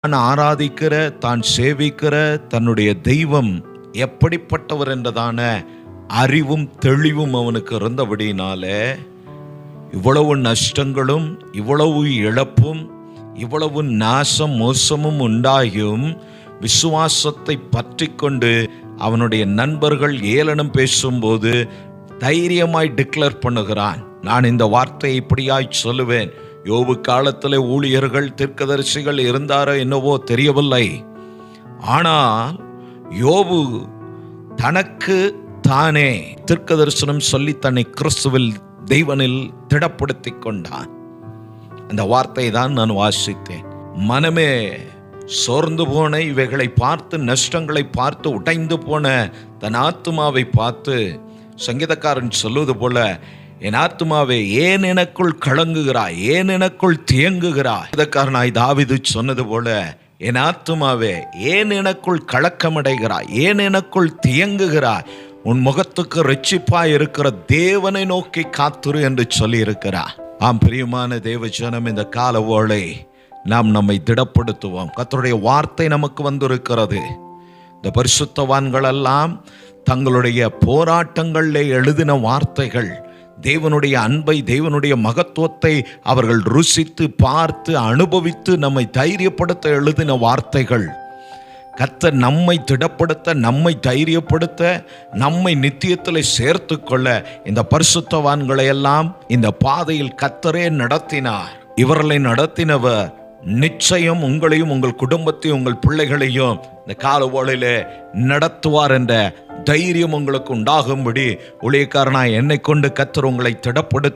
தான் ஆராதிக்கிற, தான் சேவிக்கிற தன்னுடைய தெய்வம் எப்படிப்பட்டவர் என்றதான அறிவும் தெளிவும் அவனுக்கு இருந்தபடினாலே இவ்வளவு நஷ்டங்களும் இவ்வளவு இழப்பும் இவ்வளவு நாசம் மோசமும் உண்டாகியும் விசுவாசத்தை பற்றி கொண்டு அவனுடைய நண்பர்கள் ஏளனம் பேசும்போது தைரியமாய் டிக்ளேர் பண்ணுகிறான். நான் இந்த வார்த்தையை இப்படியாய் சொல்லுவேன். யோபு காலத்தில் ஊழியர்கள் தீர்க்கதரிசிகள் இருந்தாரோ என்னவோ தெரியவில்லை. ஆனால் யோபு தனக்கு தானே தீர்க்கதரிசனம் சொல்லி தன்னை கிறிஸ்துவில் தெய்வனில் திடப்படுத்தி கொண்டான். அந்த வார்த்தை தான் நான் வாசித்தேன். மனமே சோர்ந்து போன இவைகளை பார்த்து, நஷ்டங்களை பார்த்து உடைந்து போன தன் ஆத்துமாவை பார்த்து சங்கீதக்காரன் சொல்லுவது போல, என் ஆத்துமாவே ஏன் எனக்குள் கலங்குகிறாய், ஏன் எனக்குள் தியங்குகிறாய். சங்கீதக்காரனாய் தாவீது சொன்னது போல, என் ஆத்துமாவே ஏன் எனக்குள் கலக்கமடைகிறாய், ஏன் எனக்குள் தியங்குகிறாய், உன் முகத்துக்கு இரட்சிப்பாய் இருக்கிற தேவனை நோக்கி காத்துரு என்று சொல்லி இருக்கிறார். ஆம் பிரியமான தேவ ஜனம், இந்த கால வேளை நாம் நம்மை திடப்படுத்துவோம். கர்த்தருடைய வார்த்தை நமக்கு வந்திருக்கிறது. இந்த பரிசுத்தவான்கள் எல்லாம் தங்களுடைய போராட்டங்களில் எழுதின வார்த்தைகள், தேவனுடைய அன்பை, தேவனுடைய மகத்துவத்தை அவர்கள் ருசித்து பார்த்து அனுபவித்து நம்மை தைரியப்படுத்த எழுதின வார்த்தைகள். கர்த்தர் நம்மை திடப்படுத்த, நம்மை தைரியப்படுத்த, நம்மை நித்தியத்தில் சேர்த்து கொள்ள இந்த பரிசுத்தவான்களை எல்லாம் இந்த பாதையில் கர்த்தரே நடத்தினார். இவர்களை நடத்தினவர் நிச்சயம் உங்களையும் உங்கள் குடும்பத்தையும் உங்கள் பிள்ளைகளையும் இந்த காலவேளையிலே நடத்துவார் என்ற தைரியம் உங்களுக்கு உண்டாகும்படி ஊழியக்காரனாய் என்னை கொண்டு கர்த்தர் உங்களை திடப்படுத்த